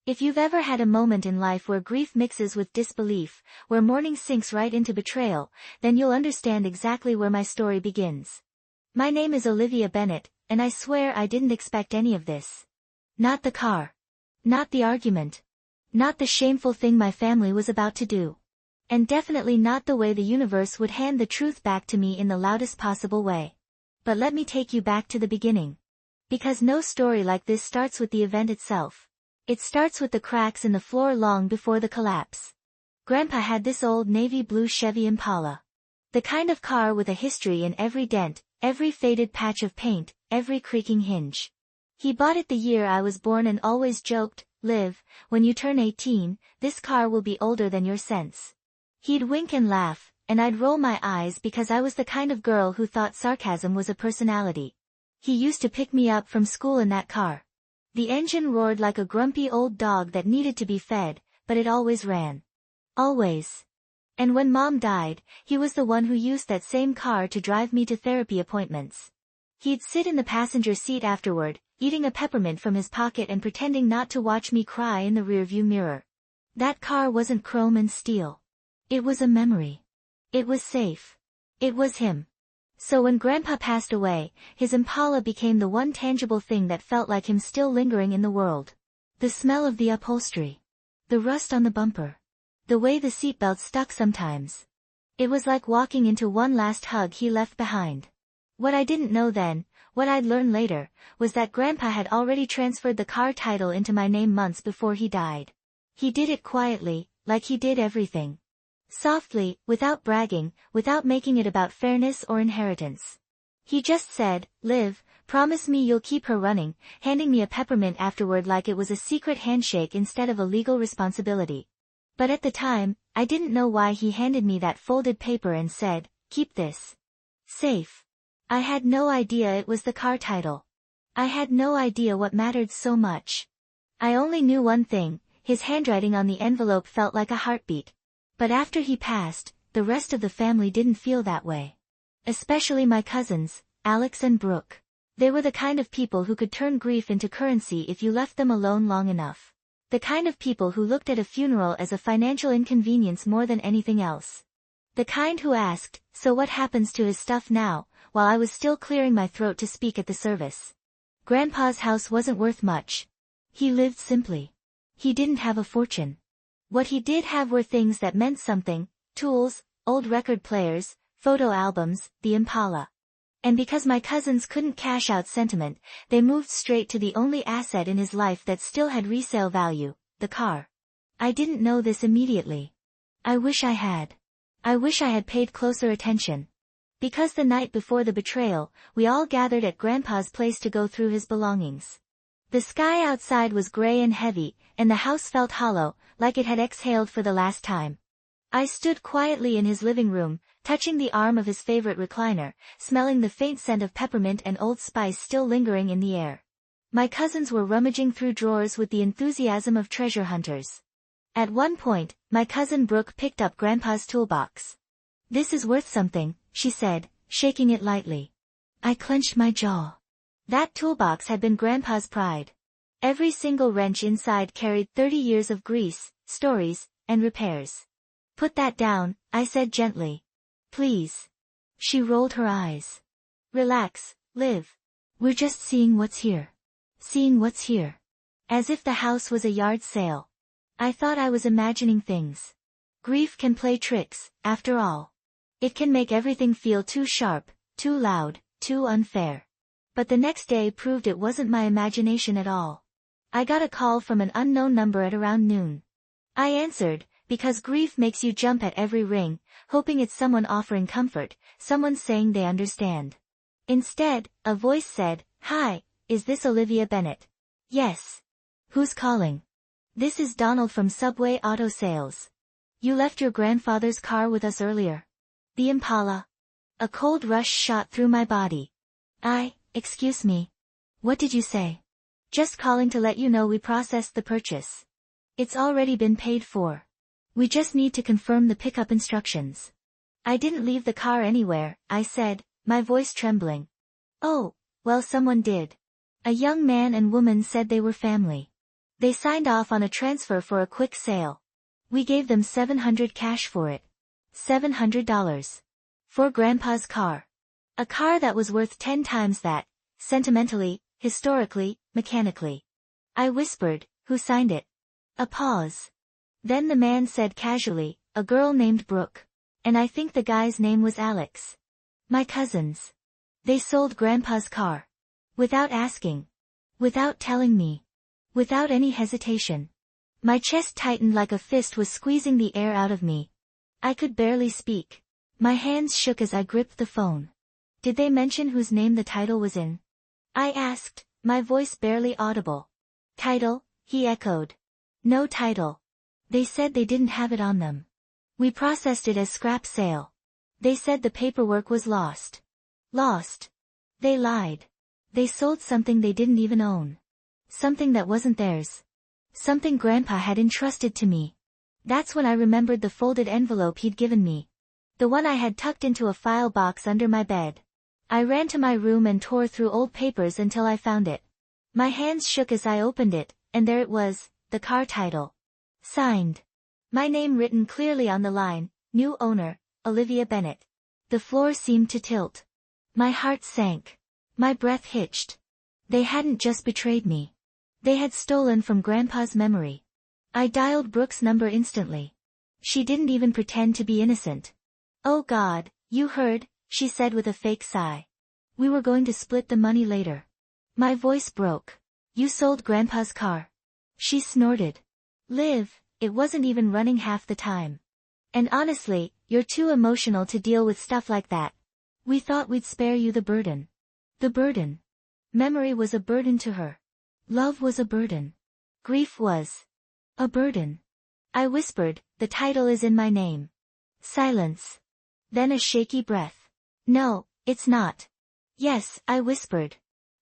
If you've ever had a moment in life where grief mixes with disbelief, where mourning sinks right into betrayal, then you'll understand exactly where my story begins. My name is Olivia Bennett, and I swear I didn't expect any of this. Not the car. Not the argument. Not the shameful thing my family was about to do. And definitely not the way the universe would hand the truth back to me in the loudest possible way. But let me take you back to the beginning. Because no story like this starts with the event itself. It starts with the cracks in the floor long before the collapse. Grandpa had this old navy blue Chevy Impala. The kind of car with a history in every dent, every faded patch of paint, every creaking hinge. He bought it the year I was born and always joked, "Liv, when you turn 18, this car will be older than your sense." He'd wink and laugh, and I'd roll my eyes because I was the kind of girl who thought sarcasm was a personality. He used to pick me up from school in that car. The engine roared like a grumpy old dog that needed to be fed, but it always ran. Always. And when Mom died, he was the one who used that same car to drive me to therapy appointments. He'd sit in the passenger seat afterward, eating a peppermint from his pocket and pretending not to watch me cry in the rearview mirror. That car wasn't chrome and steel. It was a memory. It was safe. It was him. So when Grandpa passed away, his Impala became the one tangible thing that felt like him still lingering in the world. The smell of the upholstery. The rust on the bumper. The way the seatbelt stuck sometimes. It was like walking into one last hug he left behind. What I didn't know then, what I'd learn later, was that Grandpa had already transferred the car title into my name months before he died. He did it quietly, like he did everything. Softly, without bragging, without making it about fairness or inheritance. He just said, "Liv, promise me you'll keep her running," handing me a peppermint afterward like it was a secret handshake instead of a legal responsibility. But at the time, I didn't know why he handed me that folded paper and said, "Keep this safe." I had no idea it was the car title. I had no idea what mattered so much. I only knew one thing, his handwriting on the envelope felt like a heartbeat. But after he passed, the rest of the family didn't feel that way. Especially my cousins, Alex and Brooke. They were the kind of people who could turn grief into currency if you left them alone long enough. The kind of people who looked at a funeral as a financial inconvenience more than anything else. The kind who asked, "So what happens to his stuff now?" while I was still clearing my throat to speak at the service. Grandpa's house wasn't worth much. He lived simply. He didn't have a fortune. What he did have were things that meant something: tools, old record players, photo albums, the Impala. And because my cousins couldn't cash out sentiment, they moved straight to the only asset in his life that still had resale value, the car. I didn't know this immediately. I wish I had. I wish I had paid closer attention. Because the night before the betrayal, we all gathered at Grandpa's place to go through his belongings. The sky outside was gray and heavy, and the house felt hollow, like it had exhaled for the last time. I stood quietly in his living room, touching the arm of his favorite recliner, smelling the faint scent of peppermint and Old Spice still lingering in the air. My cousins were rummaging through drawers with the enthusiasm of treasure hunters. At one point, my cousin Brooke picked up Grandpa's toolbox. "This is worth something," she said, shaking it lightly. I clenched my jaw. That toolbox had been Grandpa's pride. Every single wrench inside carried 30 years of grease, stories, and repairs. "Put that down," I said gently. "Please." She rolled her eyes. "Relax, Liv. We're just seeing what's here. Seeing what's here." As if the house was a yard sale. I thought I was imagining things. Grief can play tricks, after all. It can make everything feel too sharp, too loud, too unfair. But the next day proved it wasn't my imagination at all. I got a call from an unknown number at around noon. I answered, because grief makes you jump at every ring, hoping it's someone offering comfort, someone saying they understand. Instead, a voice said, "Hi, is this Olivia Bennett?" "Yes." "Who's calling?" "This is Donald from Subway Auto Sales. You left your grandfather's car with us earlier." The Impala. A cold rush shot through my body. Excuse me. What did you say?" "Just calling to let you know we processed the purchase. It's already been paid for. We just need to confirm the pickup instructions." "I didn't leave the car anywhere," I said, my voice trembling. "Oh, well, someone did. A young man and woman said they were family." They signed off on a transfer for a quick sale. We gave them $700 cash for it. $700. For Grandpa's car. A car that was worth 10 times that, sentimentally, historically, mechanically. I whispered, who signed it? A pause. Then the man said casually, a girl named Brooke. And I think the guy's name was Alex. My cousins. They sold Grandpa's car. Without asking. Without telling me. Without any hesitation. My chest tightened like a fist was squeezing the air out of me. I could barely speak. My hands shook as I gripped the phone. Did they mention whose name the title was in? I asked, my voice barely audible. Title, he echoed. No title. They said they didn't have it on them. We processed it as scrap sale. They said the paperwork was lost. Lost. They lied. They sold something they didn't even own. Something that wasn't theirs. Something Grandpa had entrusted to me. That's when I remembered the folded envelope he'd given me. The one I had tucked into a file box under my bed. I ran to my room and tore through old papers until I found it. My hands shook as I opened it, and there it was, the car title. Signed. My name written clearly on the line, new owner, Olivia Bennett. The floor seemed to tilt. My heart sank. My breath hitched. They hadn't just betrayed me. They had stolen from Grandpa's memory. I dialed Brooke's number instantly. She didn't even pretend to be innocent. Oh God, you heard, she said with a fake sigh. We were going to split the money later. My voice broke. You sold Grandpa's car. She snorted. Liv, it wasn't even running half the time. And honestly, you're too emotional to deal with stuff like that. We thought we'd spare you the burden. The burden. Memory was a burden to her. Love was a burden. Grief was a burden. I whispered, the title is in my name. Silence. Then a shaky breath. No, it's not. Yes, I whispered.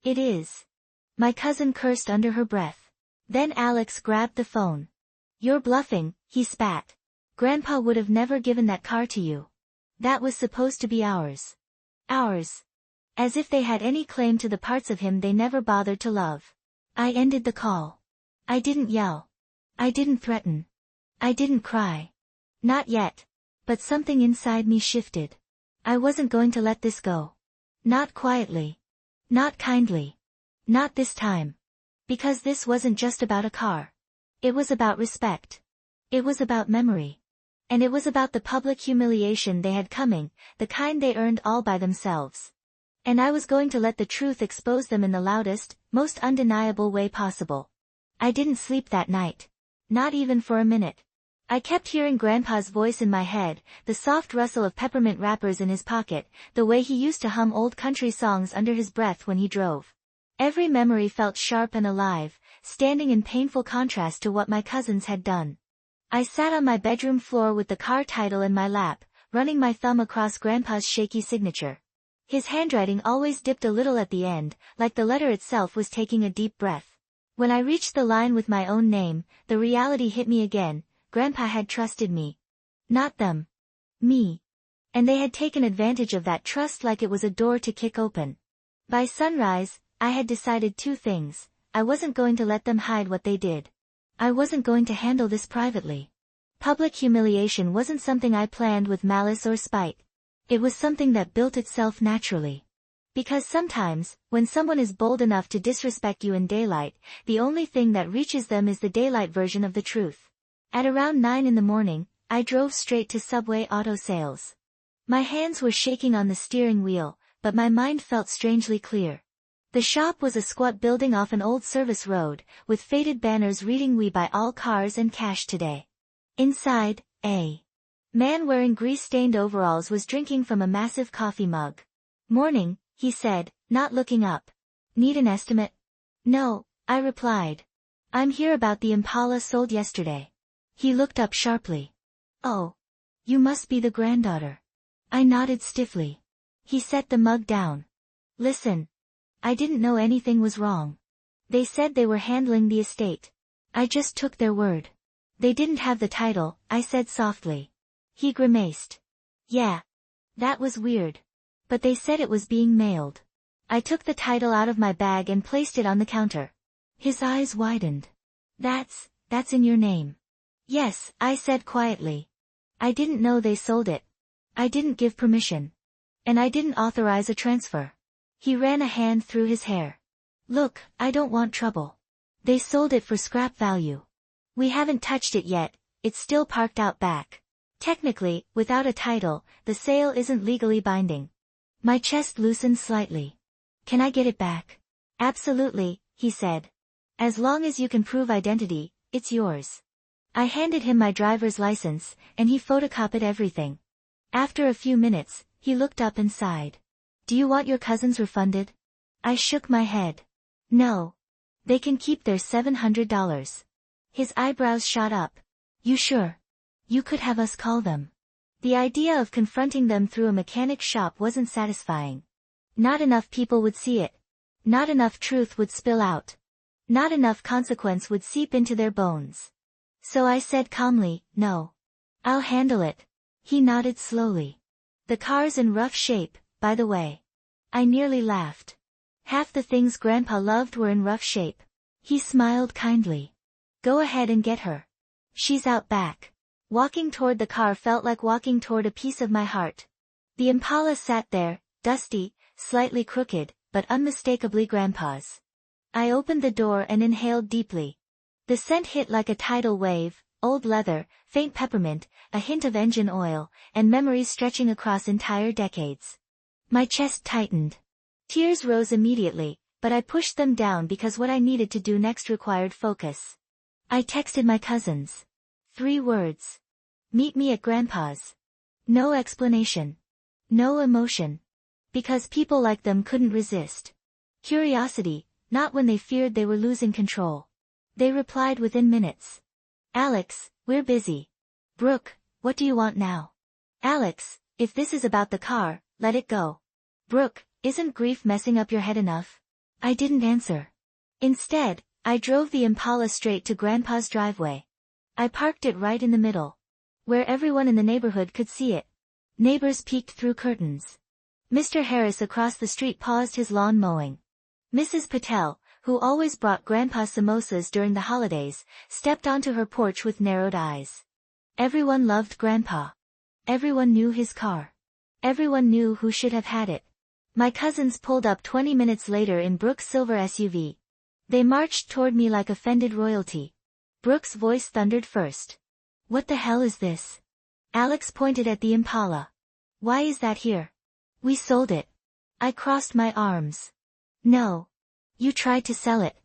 It is. My cousin cursed under her breath. Then Alex grabbed the phone. You're bluffing, he spat. Grandpa would have never given that car to you. That was supposed to be ours. Ours. As if they had any claim to the parts of him they never bothered to love. I ended the call. I didn't yell. I didn't threaten. I didn't cry. Not yet. But something inside me shifted. I wasn't going to let this go. Not quietly. Not kindly. Not this time. Because this wasn't just about a car. It was about respect. It was about memory. And it was about the public humiliation they had coming, the kind they earned all by themselves. And I was going to let the truth expose them in the loudest, most undeniable way possible. I didn't sleep that night. Not even for a minute. I kept hearing Grandpa's voice in my head, the soft rustle of peppermint wrappers in his pocket, the way he used to hum old country songs under his breath when he drove. Every memory felt sharp and alive, standing in painful contrast to what my cousins had done. I sat on my bedroom floor with the car title in my lap, running my thumb across Grandpa's shaky signature. His handwriting always dipped a little at the end, like the letter itself was taking a deep breath. When I reached the line with my own name, the reality hit me again. Grandpa had trusted me. Not them. Me. And they had taken advantage of that trust like it was a door to kick open. By sunrise, I had decided two things. I wasn't going to let them hide what they did. I wasn't going to handle this privately. Public humiliation wasn't something I planned with malice or spite. It was something that built itself naturally. Because sometimes, when someone is bold enough to disrespect you in daylight, the only thing that reaches them is the daylight version of the truth. At around 9 in the morning, I drove straight to Subway Auto Sales. My hands were shaking on the steering wheel, but my mind felt strangely clear. The shop was a squat building off an old service road, with faded banners reading "We buy all cars and cash today." Inside, a man wearing grease-stained overalls was drinking from a massive coffee mug. "Morning," he said, not looking up. "Need an estimate?" "No," I replied. "I'm here about the Impala sold yesterday." He looked up sharply. "Oh. You must be the granddaughter." I nodded stiffly. He set the mug down. "Listen. I didn't know anything was wrong. They said they were handling the estate. I just took their word. They didn't have the title," I said softly. He grimaced. "Yeah. That was weird. But they said it was being mailed." I took the title out of my bag and placed it on the counter. His eyes widened. That's in your name. Yes, I said quietly. I didn't know they sold it. I didn't give permission. And I didn't authorize a transfer. He ran a hand through his hair. Look, I don't want trouble. They sold it for scrap value. We haven't touched it yet, it's still parked out back. Technically, without a title, the sale isn't legally binding. My chest loosened slightly. Can I get it back? Absolutely, he said. As long as you can prove identity, it's yours. I handed him my driver's license, and he photocopied everything. After a few minutes, he looked up and sighed. Do you want your cousins refunded? I shook my head. No. They can keep their $700. His eyebrows shot up. You sure? You could have us call them. The idea of confronting them through a mechanic shop wasn't satisfying. Not enough people would see it. Not enough truth would spill out. Not enough consequence would seep into their bones. So I said calmly, no. I'll handle it. He nodded slowly. The car's in rough shape, by the way. I nearly laughed. Half the things Grandpa loved were in rough shape. He smiled kindly. Go ahead and get her. She's out back. Walking toward the car felt like walking toward a piece of my heart. The Impala sat there, dusty, slightly crooked, but unmistakably Grandpa's. I opened the door and inhaled deeply. The scent hit like a tidal wave, old leather, faint peppermint, a hint of engine oil, and memories stretching across entire decades. My chest tightened. Tears rose immediately, but I pushed them down because what I needed to do next required focus. I texted my cousins. 3 words. Meet me at Grandpa's. No explanation. No emotion. Because people like them couldn't resist. Curiosity, not when they feared they were losing control. They replied within minutes. Alex, we're busy. Brooke, what do you want now? Alex, if this is about the car, let it go. Brooke, isn't grief messing up your head enough? I didn't answer. Instead, I drove the Impala straight to Grandpa's driveway. I parked it right in the middle. Where everyone in the neighborhood could see it. Neighbors peeked through curtains. Mr. Harris across the street paused his lawn mowing. Mrs. Patel, who always brought Grandpa samosas during the holidays, stepped onto her porch with narrowed eyes. Everyone loved Grandpa. Everyone knew his car. Everyone knew who should have had it. My cousins pulled up 20 minutes later in Brooke's silver SUV. They marched toward me like offended royalty. Brooke's voice thundered first. What the hell is this? Alex pointed at the Impala. Why is that here? We sold it. I crossed my arms. No. You tried to sell it.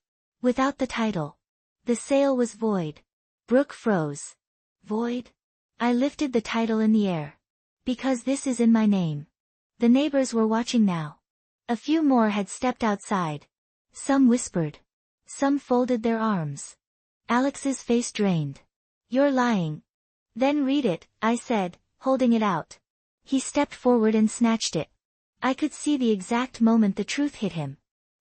Without the title. The sale was void. Brooke froze. Void? I lifted the title in the air. Because this is in my name. The neighbors were watching now. A few more had stepped outside. Some whispered. Some folded their arms. Alex's face drained. You're lying. Then read it, I said, holding it out. He stepped forward and snatched it. I could see the exact moment the truth hit him.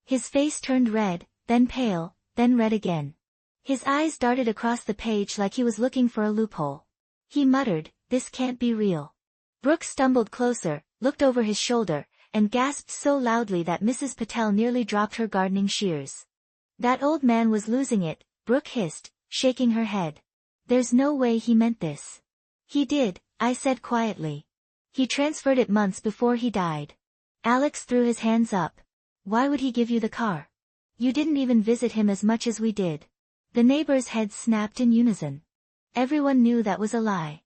His face turned red, then pale, then red again. His eyes darted across the page like he was looking for a loophole. He muttered, this can't be real. Brooke stumbled closer, looked over his shoulder, and gasped so loudly that Mrs. Patel nearly dropped her gardening shears. That old man was losing it, Brooke hissed, shaking her head. There's no way he meant this. He did, I said quietly. He transferred it months before he died. Alex threw his hands up. Why would he give you the car? You didn't even visit him as much as we did. The neighbors' heads snapped in unison. Everyone knew that was a lie.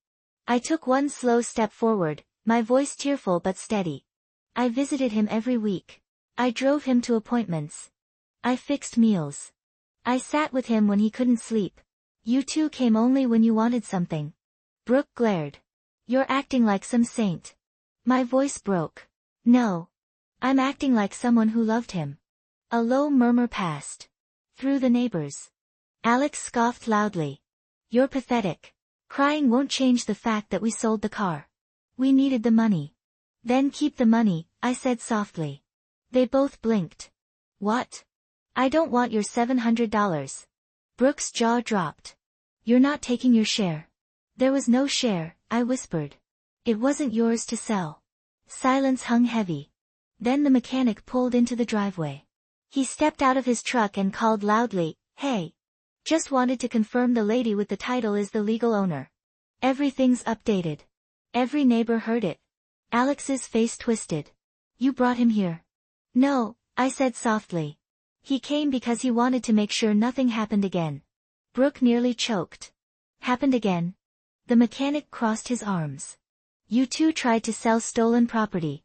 I took one slow step forward, my voice tearful but steady. I visited him every week. I drove him to appointments. I fixed meals. I sat with him when he couldn't sleep. You two came only when you wanted something. Brooke glared. You're acting like some saint. My voice broke. No. I'm acting like someone who loved him. A low murmur passed. Through the neighbors. Alex scoffed loudly. You're pathetic. Crying won't change the fact that we sold the car. We needed the money. Then keep the money, I said softly. They both blinked. What? I don't want your $700. Brooke's jaw dropped. You're not taking your share. There was no share, I whispered. It wasn't yours to sell. Silence hung heavy. Then the mechanic pulled into the driveway. He stepped out of his truck and called loudly, Hey! Just wanted to confirm the lady with the title is the legal owner. Everything's updated. Every neighbor heard it. Alex's face twisted. You brought him here? No, I said softly. He came because he wanted to make sure nothing happened again. Brooke nearly choked. Happened again? The mechanic crossed his arms. You two tried to sell stolen property.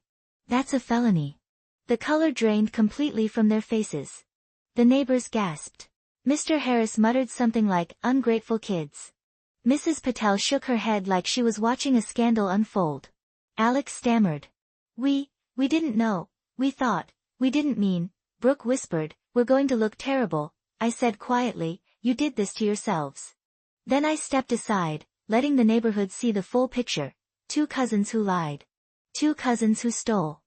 That's a felony. The color drained completely from their faces. The neighbors gasped. Mr. Harris muttered something like, ungrateful kids. Mrs. Patel shook her head like she was watching a scandal unfold. Alex stammered. We didn't know, we thought, we didn't mean, Brooke whispered, we're going to look terrible, I said quietly, you did this to yourselves. Then I stepped aside, letting the neighborhood see the full picture. 2 cousins who lied. 2 cousins who stole.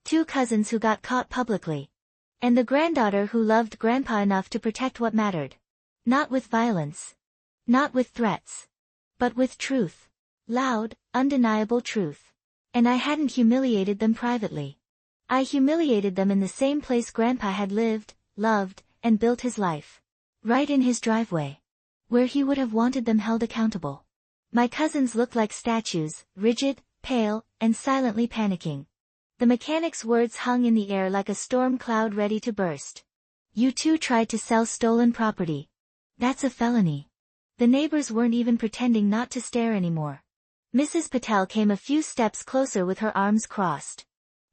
2 cousins who got caught publicly. And the granddaughter who loved grandpa enough to protect what mattered. Not with violence. Not with threats. But with truth. Loud, undeniable truth. And I hadn't humiliated them privately. I humiliated them in the same place grandpa had lived, loved, and built his life. Right in his driveway. Where he would have wanted them held accountable. My cousins looked like statues, rigid, pale, and silently panicking. The mechanic's words hung in the air like a storm cloud ready to burst. You two tried to sell stolen property. That's a felony. The neighbors weren't even pretending not to stare anymore. Mrs. Patel came a few steps closer with her arms crossed.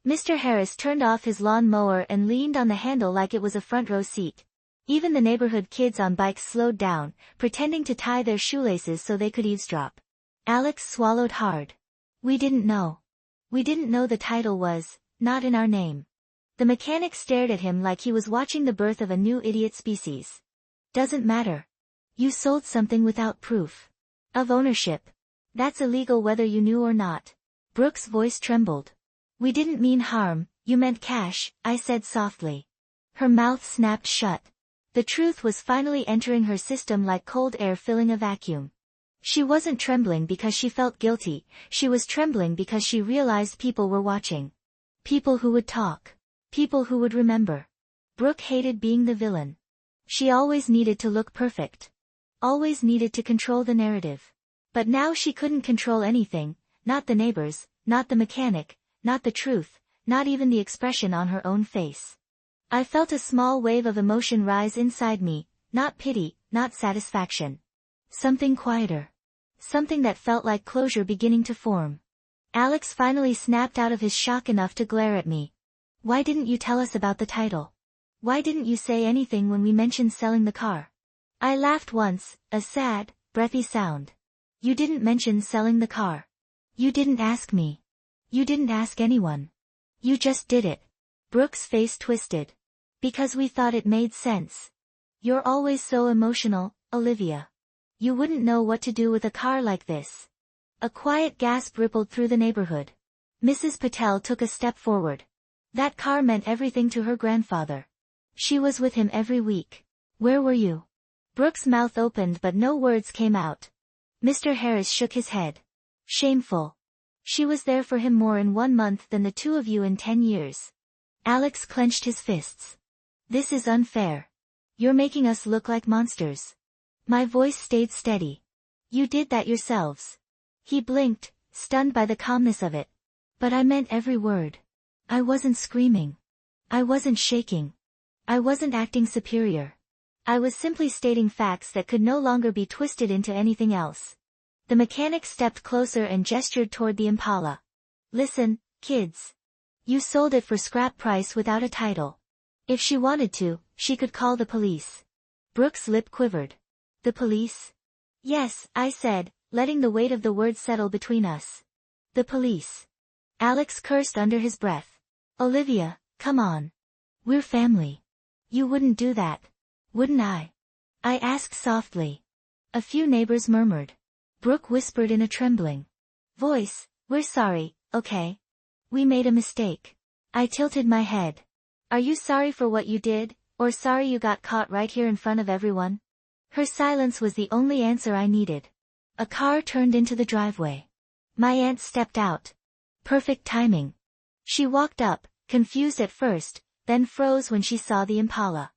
Mr. Harris turned off his lawn mower and leaned on the handle like it was a front row seat. Even the neighborhood kids on bikes slowed down, pretending to tie their shoelaces so they could eavesdrop. Alex swallowed hard. We didn't know. We didn't know the title was, not in our name. The mechanic stared at him like he was watching the birth of a new idiot species. Doesn't matter. You sold something without proof of ownership. That's illegal whether you knew or not. Brooke's voice trembled. We didn't mean harm, you meant cash, I said softly. Her mouth snapped shut. The truth was finally entering her system like cold air filling a vacuum. She wasn't trembling because she felt guilty, she was trembling because she realized people were watching. People who would talk. People who would remember. Brooke hated being the villain. She always needed to look perfect. Always needed to control the narrative. But now she couldn't control anything, not the neighbors, not the mechanic, not the truth, not even the expression on her own face. I felt a small wave of emotion rise inside me, not pity, not satisfaction. Something quieter. Something that felt like closure beginning to form. Alex finally snapped out of his shock enough to glare at me. Why didn't you tell us about the title? Why didn't you say anything when we mentioned selling the car? I laughed once, a sad, breathy sound. You didn't mention selling the car. You didn't ask me. You didn't ask anyone. You just did it. Brooke's face twisted. Because we thought it made sense. You're always so emotional, Olivia. You wouldn't know what to do with a car like this. A quiet gasp rippled through the neighborhood. Mrs. Patel took a step forward. That car meant everything to her grandfather. She was with him every week. Where were you? Brooke's mouth opened but no words came out. Mr. Harris shook his head. Shameful. She was there for him more in 1 month than the 2 of you in 10 years. Alex clenched his fists. This is unfair. You're making us look like monsters. My voice stayed steady. You did that yourselves. He blinked, stunned by the calmness of it. But I meant every word. I wasn't screaming. I wasn't shaking. I wasn't acting superior. I was simply stating facts that could no longer be twisted into anything else. The mechanic stepped closer and gestured toward the Impala. Listen, kids. You sold it for scrap price without a title. If she wanted to, she could call the police. Brooke's lip quivered. The police? Yes, I said, letting the weight of the word settle between us. The police. Alex cursed under his breath. Olivia, come on. We're family. You wouldn't do that, wouldn't I? I asked softly. A few neighbors murmured. Brooke whispered in a trembling voice, we're sorry, okay? We made a mistake. I tilted my head. Are you sorry for what you did, or sorry you got caught right here in front of everyone? Her silence was the only answer I needed. A car turned into the driveway. My aunt stepped out. Perfect timing. She walked up, confused at first, then froze when she saw the Impala.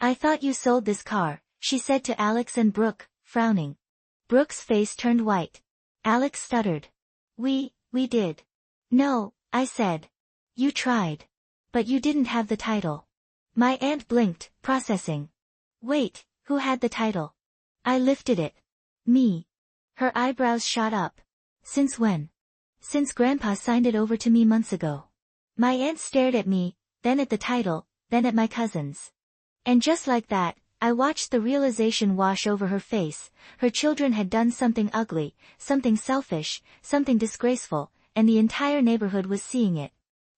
I thought you sold this car, she said to Alex and Brooke, frowning. Brooke's face turned white. Alex stuttered. We did. No, I said. You tried. But you didn't have the title. My aunt blinked, processing. Wait, who had the title? I lifted it. Me. Her eyebrows shot up. Since when? Since Grandpa signed it over to me months ago. My aunt stared at me, then at the title, then at my cousins. And just like that, I watched the realization wash over her face. Her children had done something ugly, something selfish, something disgraceful, and the entire neighborhood was seeing it.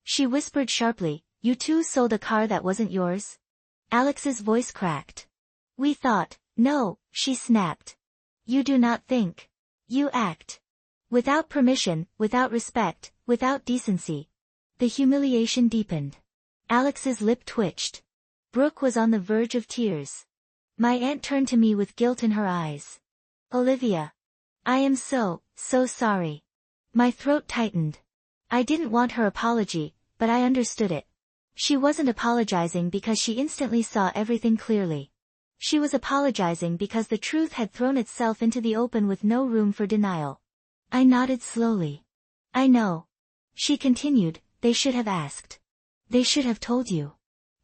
She whispered sharply, "You two sold a car that wasn't yours?" Alex's voice cracked. "We thought." "No," she snapped. "You do not think. You act. Without permission, without respect, without decency." The humiliation deepened. Alex's lip twitched. Brooke was on the verge of tears. My aunt turned to me with guilt in her eyes. "Olivia. I am so sorry." My throat tightened. I didn't want her apology, but I understood it. She wasn't apologizing because she instantly saw everything clearly. She was apologizing because the truth had thrown itself into the open with no room for denial. I nodded slowly. "I know." She continued, "They should have asked. They should have told you.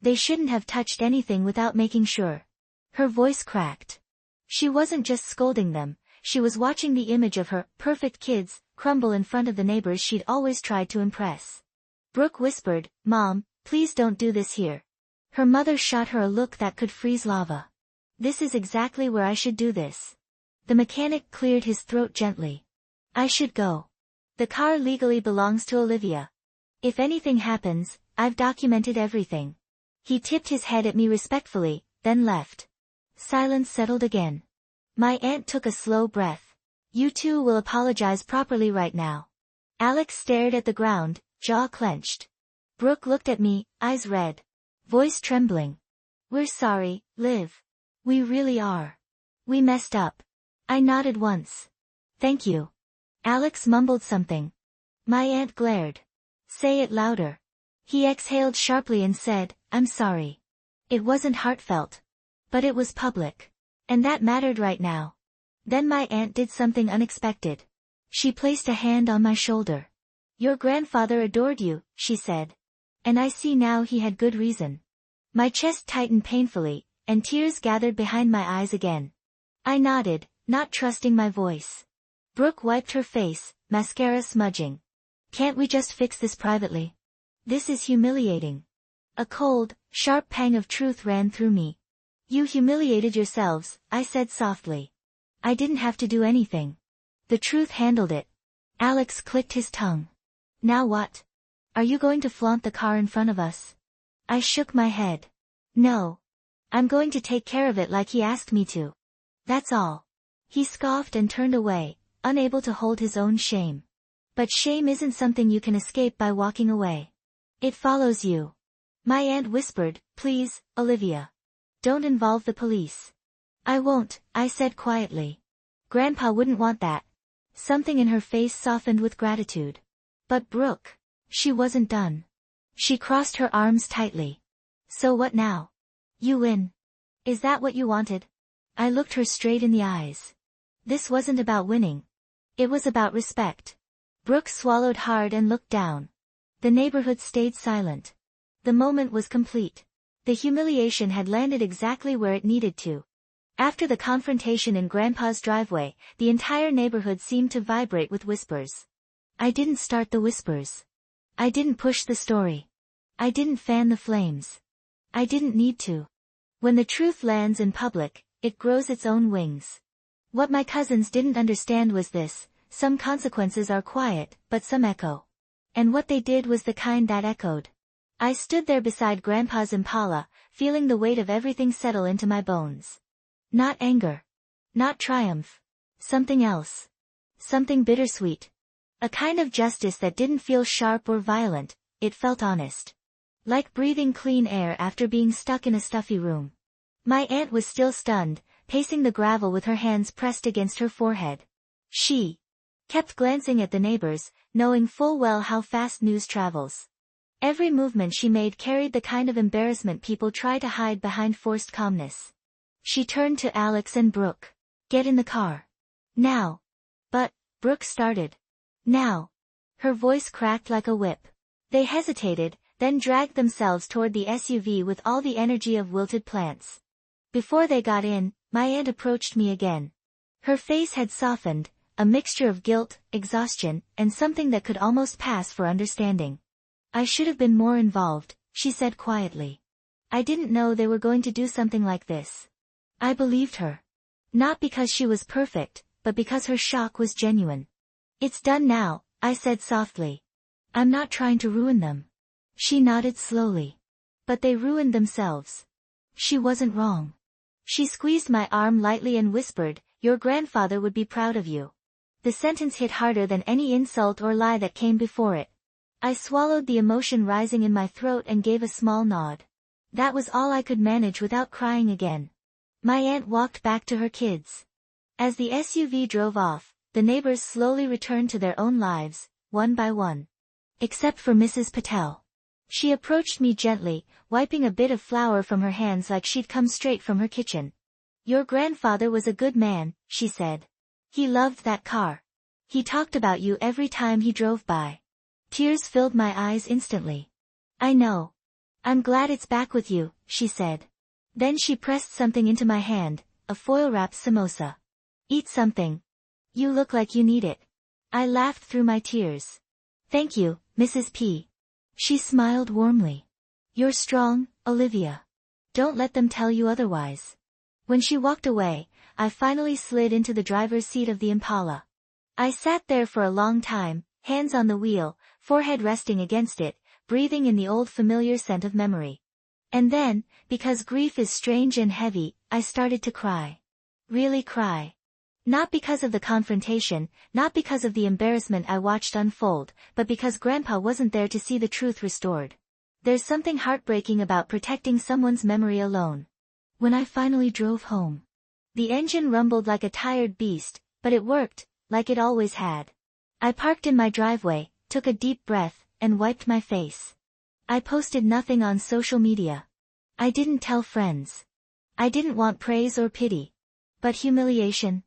They shouldn't have touched anything without making sure." Her voice cracked. She wasn't just scolding them, she was watching the image of her perfect kids crumble in front of the neighbors she'd always tried to impress. Brooke whispered, "Mom, please don't do this here." Her mother shot her a look that could freeze lava. "This is exactly where I should do this." The mechanic cleared his throat gently. "I should go. The car legally belongs to Olivia. If anything happens, I've documented everything." He tipped his head at me respectfully, then left. Silence settled again. My aunt took a slow breath. "You two will apologize properly right now." Alex stared at the ground, jaw clenched. Brooke looked at me, eyes red. Voice trembling. "We're sorry, Liv. We really are. We messed up." I nodded once. "Thank you." Alex mumbled something. My aunt glared. "Say it louder." He exhaled sharply and said, "I'm sorry." It wasn't heartfelt. But it was public. And that mattered right now. Then my aunt did something unexpected. She placed a hand on my shoulder. "Your grandfather adored you," she said. "And I see now he had good reason." My chest tightened painfully, and tears gathered behind my eyes again. I nodded, not trusting my voice. Brooke wiped her face, mascara smudging. "Can't we just fix this privately? This is humiliating." A cold, sharp pang of truth ran through me. "You humiliated yourselves," I said softly. "I didn't have to do anything. The truth handled it." Alex clicked his tongue. "Now what? Are you going to flaunt the car in front of us?" I shook my head. "No. I'm going to take care of it like he asked me to. That's all." He scoffed and turned away, unable to hold his own shame. But shame isn't something you can escape by walking away. It follows you. My aunt whispered, "Please, Olivia. Don't involve the police." "I won't," I said quietly. "Grandpa wouldn't want that." Something in her face softened with gratitude. "But Brooke." She wasn't done. She crossed her arms tightly. "So what now? You win. Is that what you wanted?" I looked her straight in the eyes. This wasn't about winning. It was about respect. Brooke swallowed hard and looked down. The neighborhood stayed silent. The moment was complete. The humiliation had landed exactly where it needed to. After the confrontation in Grandpa's driveway, the entire neighborhood seemed to vibrate with whispers. I didn't start the whispers. I didn't push the story. I didn't fan the flames. I didn't need to. When the truth lands in public, it grows its own wings. What my cousins didn't understand was this: some consequences are quiet, but some echo. And what they did was the kind that echoed. I stood there beside Grandpa's Impala, feeling the weight of everything settle into my bones. Not anger. Not triumph. Something else. Something bittersweet. A kind of justice that didn't feel sharp or violent, it felt honest. Like breathing clean air after being stuck in a stuffy room. My aunt was still stunned, pacing the gravel with her hands pressed against her forehead. She kept glancing at the neighbors, knowing full well how fast news travels. Every movement she made carried the kind of embarrassment people try to hide behind forced calmness. She turned to Alex and Brooke. Get in the car. Now. But, Brooke started. Now. Her voice cracked like a whip. They hesitated, then dragged themselves toward the SUV with all the energy of wilted plants. Before they got in, my aunt approached me again. Her face had softened, a mixture of guilt, exhaustion, and something that could almost pass for understanding. I should have been more involved, she said quietly. I didn't know they were going to do something like this. I believed her. Not because she was perfect, but because her shock was genuine. It's done now, I said softly. I'm not trying to ruin them. She nodded slowly. But they ruined themselves. She wasn't wrong. She squeezed my arm lightly and whispered, your grandfather would be proud of you. The sentence hit harder than any insult or lie that came before it. I swallowed the emotion rising in my throat and gave a small nod. That was all I could manage without crying again. My aunt walked back to her kids. As the SUV drove off, the neighbors slowly returned to their own lives, one by one. Except for Mrs. Patel. She approached me gently, wiping a bit of flour from her hands like she'd come straight from her kitchen. Your grandfather was a good man, she said. He loved that car. He talked about you every time he drove by. Tears filled my eyes instantly. I know. I'm glad it's back with you, she said. Then she pressed something into my hand, a foil-wrapped samosa. Eat something. You look like you need it. I laughed through my tears. Thank you, Mrs. P. She smiled warmly. You're strong, Olivia. Don't let them tell you otherwise. When she walked away, I finally slid into the driver's seat of the Impala. I sat there for a long time, hands on the wheel, forehead resting against it, breathing in the old familiar scent of memory. And then, because grief is strange and heavy, I started to cry. Really cry. Not because of the confrontation, not because of the embarrassment I watched unfold, but because Grandpa wasn't there to see the truth restored. There's something heartbreaking about protecting someone's memory alone. When I finally drove home. The engine rumbled like a tired beast, but it worked, like it always had. I parked in my driveway, took a deep breath, and wiped my face. I posted nothing on social media. I didn't tell friends. I didn't want praise or pity. But humiliation?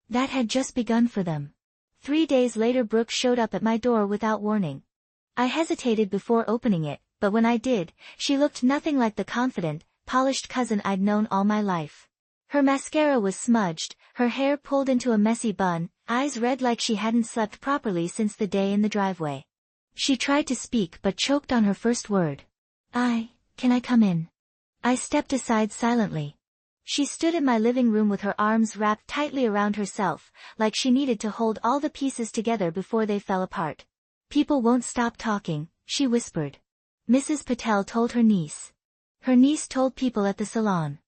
That had just begun for them. 3 days later Brooke showed up at my door without warning. I hesitated before opening it, but when I did, she looked nothing like the confident, polished cousin I'd known all my life. Her mascara was smudged, her hair pulled into a messy bun, eyes red like she hadn't slept properly since the day in the driveway. She tried to speak but choked on her first word. Can I come in? I stepped aside silently. She stood in my living room with her arms wrapped tightly around herself, like she needed to hold all the pieces together before they fell apart. People won't stop talking, she whispered. Mrs. Patel told her niece. Her niece told people at the salon.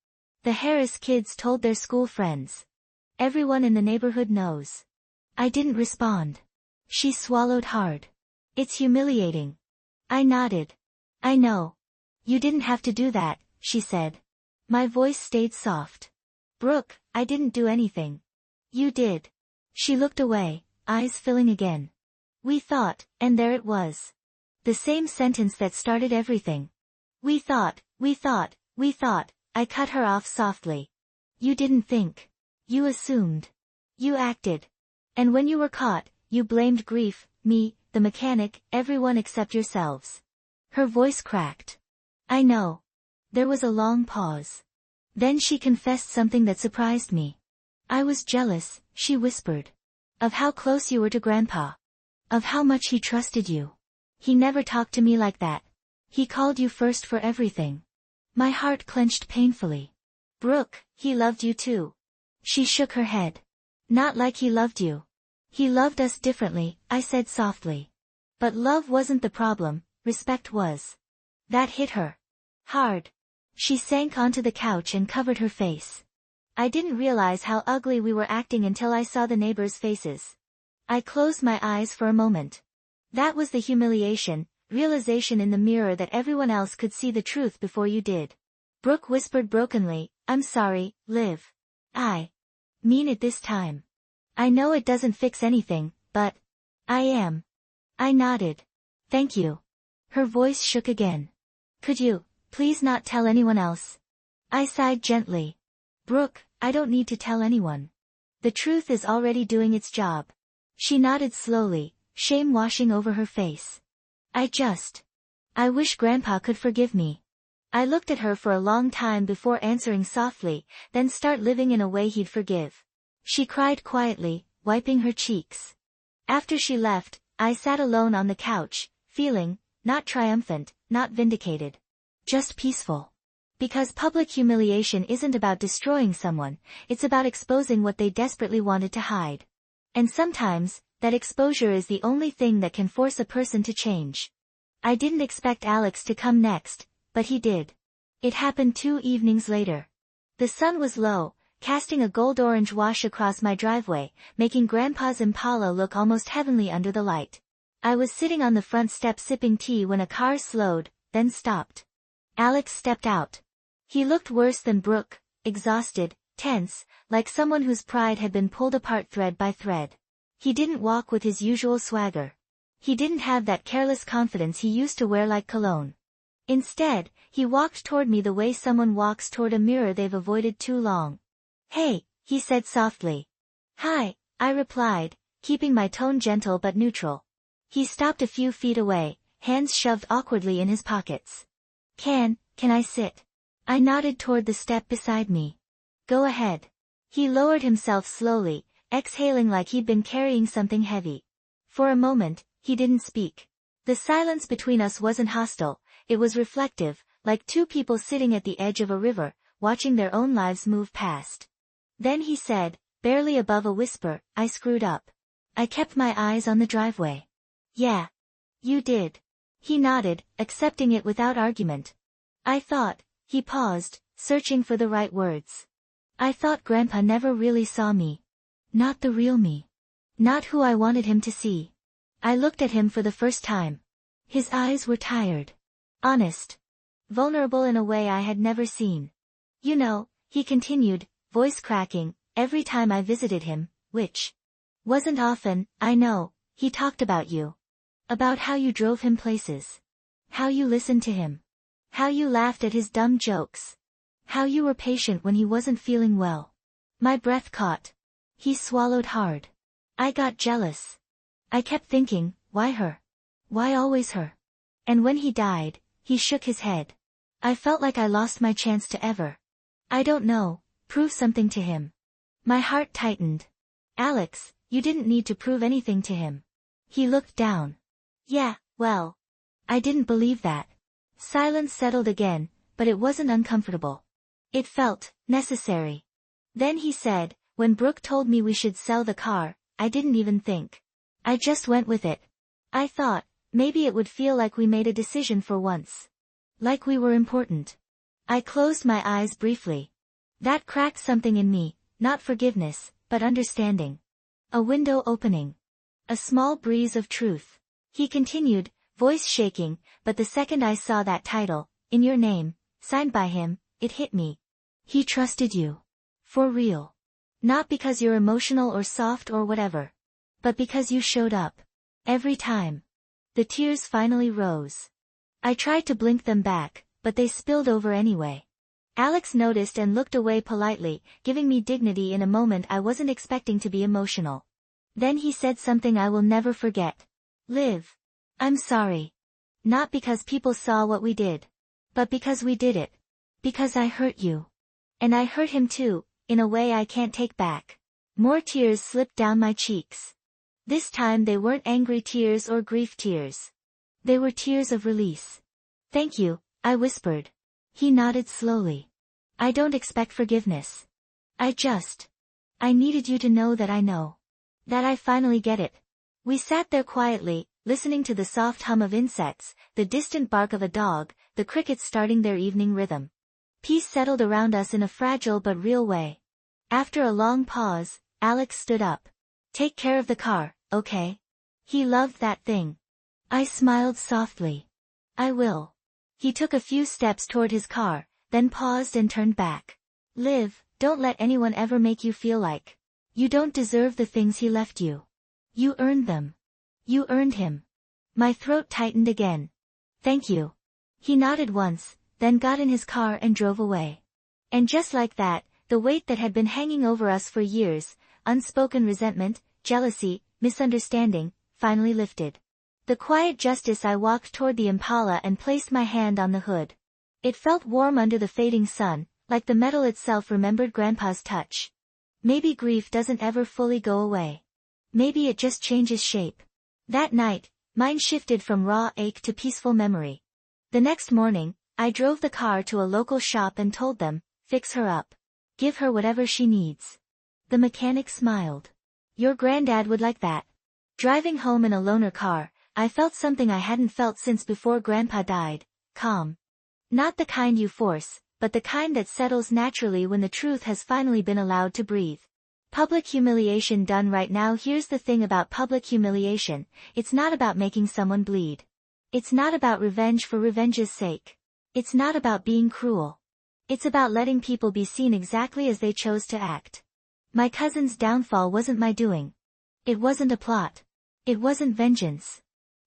The Harris kids told their school friends. Everyone in the neighborhood knows. I didn't respond. She swallowed hard. It's humiliating. I nodded. I know. You didn't have to do that, she said. My voice stayed soft. Brooke, I didn't do anything. You did. She looked away, eyes filling again. We thought, and there it was. The same sentence that started everything. We thought, I cut her off softly. You didn't think. You assumed. You acted. And when you were caught, you blamed grief, me, the mechanic, everyone except yourselves. Her voice cracked. I know. There was a long pause. Then she confessed something that surprised me. I was jealous, she whispered. Of how close you were to Grandpa. Of how much he trusted you. He never talked to me like that. He called you first for everything. My heart clenched painfully. Brooke, he loved you too. She shook her head. Not like he loved you. He loved us differently, I said softly. But love wasn't the problem, respect was. That hit her. Hard. She sank onto the couch and covered her face. I didn't realize how ugly we were acting until I saw the neighbors' faces. I closed my eyes for a moment. That was the humiliation, realization in the mirror that everyone else could see the truth before you did. Brooke whispered brokenly, I'm sorry, Liv. I mean it this time. I know it doesn't fix anything, but I am. I nodded. Thank you. Her voice shook again. Could you please not tell anyone else? I sighed gently. Brooke, I don't need to tell anyone. The truth is already doing its job. She nodded slowly, shame washing over her face. I wish Grandpa could forgive me. I looked at her for a long time before answering softly, then start living in a way he'd forgive. She cried quietly, wiping her cheeks. After she left, I sat alone on the couch, feeling, not triumphant, not vindicated. Just peaceful. Because public humiliation isn't about destroying someone, it's about exposing what they desperately wanted to hide. And sometimes, that exposure is the only thing that can force a person to change. I didn't expect Alex to come next, but he did. It happened 2 evenings later. The sun was low, casting a gold-orange wash across my driveway, making Grandpa's Impala look almost heavenly under the light. I was sitting on the front step sipping tea when a car slowed, then stopped. Alex stepped out. He looked worse than Brooke, exhausted, tense, like someone whose pride had been pulled apart thread by thread. He didn't walk with his usual swagger. He didn't have that careless confidence he used to wear like cologne. Instead, he walked toward me the way someone walks toward a mirror they've avoided too long. "Hey," he said softly. "Hi," I replied, keeping my tone gentle but neutral. He stopped a few feet away, hands shoved awkwardly in his pockets. Can I sit?" I nodded toward the step beside me. "Go ahead." He lowered himself slowly, exhaling like he'd been carrying something heavy. For a moment, he didn't speak. The silence between us wasn't hostile, it was reflective, like two people sitting at the edge of a river, watching their own lives move past. Then he said, barely above a whisper, "I screwed up." I kept my eyes on the driveway. "Yeah. You did." He nodded, accepting it without argument. "I thought," he paused, searching for the right words. "I thought Grandpa never really saw me. Not the real me. Not who I wanted him to see." I looked at him for the first time. His eyes were tired. Honest. Vulnerable in a way I had never seen. "You know," he continued, voice cracking, "every time I visited him, which wasn't often, I know, he talked about you. About how you drove him places. How you listened to him. How you laughed at his dumb jokes. How you were patient when he wasn't feeling well." My breath caught. He swallowed hard. I got jealous. I kept thinking, why her? Why always her? And when he died, he shook his head. I felt like I lost my chance to ever, I don't know, prove something to him. My heart tightened. "Alex, you didn't need to prove anything to him." He looked down. "Yeah, well, I didn't believe that." Silence settled again, but it wasn't uncomfortable. It felt necessary. Then he said, "When Brooke told me we should sell the car, I didn't even think. I just went with it. I thought, maybe it would feel like we made a decision for once. Like we were important." I closed my eyes briefly. That cracked something in me, not forgiveness, but understanding. A window opening. A small breeze of truth. He continued, voice shaking, "But the second I saw that title, In Your Name, signed by him, it hit me. He trusted you. For real. Not because you're emotional or soft or whatever. But because you showed up. Every time." The tears finally rose. I tried to blink them back, but they spilled over anyway. Alex noticed and looked away politely, giving me dignity in a moment I wasn't expecting to be emotional. Then he said something I will never forget. "Liv. I'm sorry. Not because people saw what we did. But because we did it. Because I hurt you. And I hurt him too, in a way I can't take back." More tears slipped down my cheeks. This time they weren't angry tears or grief tears. They were tears of release. "Thank you," I whispered. He nodded slowly. "I don't expect forgiveness. I needed you to know that I know. That I finally get it." We sat there quietly, listening to the soft hum of insects, the distant bark of a dog, the crickets starting their evening rhythm. Peace settled around us in a fragile but real way. After a long pause, Alex stood up. "Take care of the car, okay? He loved that thing." I smiled softly. "I will." He took a few steps toward his car, then paused and turned back. "Liv, don't let anyone ever make you feel like you don't deserve the things he left you. You earned them. You earned him." My throat tightened again. "Thank you." He nodded once, then got in his car and drove away. And just like that, The weight that had been hanging over us for years, unspoken resentment, jealousy, misunderstanding, finally lifted. The quiet justice. I walked toward the Impala and placed my hand on the hood. It felt warm under the fading sun, like the metal itself remembered Grandpa's touch. Maybe grief doesn't ever fully go away. Maybe it just changes shape. That night, mine shifted from raw ache to peaceful memory. The next morning, I drove the car to a local shop and told them, "Fix her up. Give her whatever she needs." The mechanic smiled. "Your granddad would like that." Driving home in a loaner car, I felt something I hadn't felt since before Grandpa died: calm. Not the kind you force, but the kind that settles naturally when the truth has finally been allowed to breathe. Public humiliation done right. Now here's the thing about public humiliation: it's not about making someone bleed. It's not about revenge for revenge's sake. It's not about being cruel. It's about letting people be seen exactly as they chose to act. My cousin's downfall wasn't my doing. It wasn't a plot. It wasn't vengeance.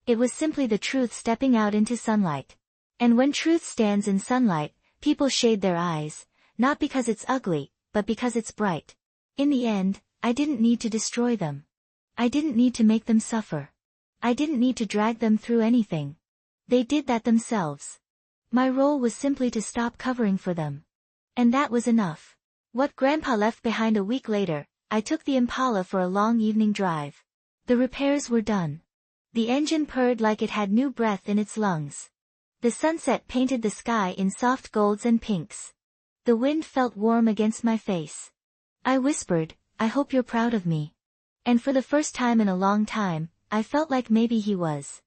It was simply the truth stepping out into sunlight. And when truth stands in sunlight, people shade their eyes, not because it's ugly, but because it's bright. In the end, I didn't need to destroy them. I didn't need to make them suffer. I didn't need to drag them through anything. They did that themselves. My role was simply to stop covering for them. And that was enough. What Grandpa left behind a week later, I took the Impala for a long evening drive. The repairs were done. The engine purred like it had new breath in its lungs. The sunset painted the sky in soft golds and pinks. The wind felt warm against my face. I whispered, "I hope you're proud of me." And for the first time in a long time, I felt like maybe he was.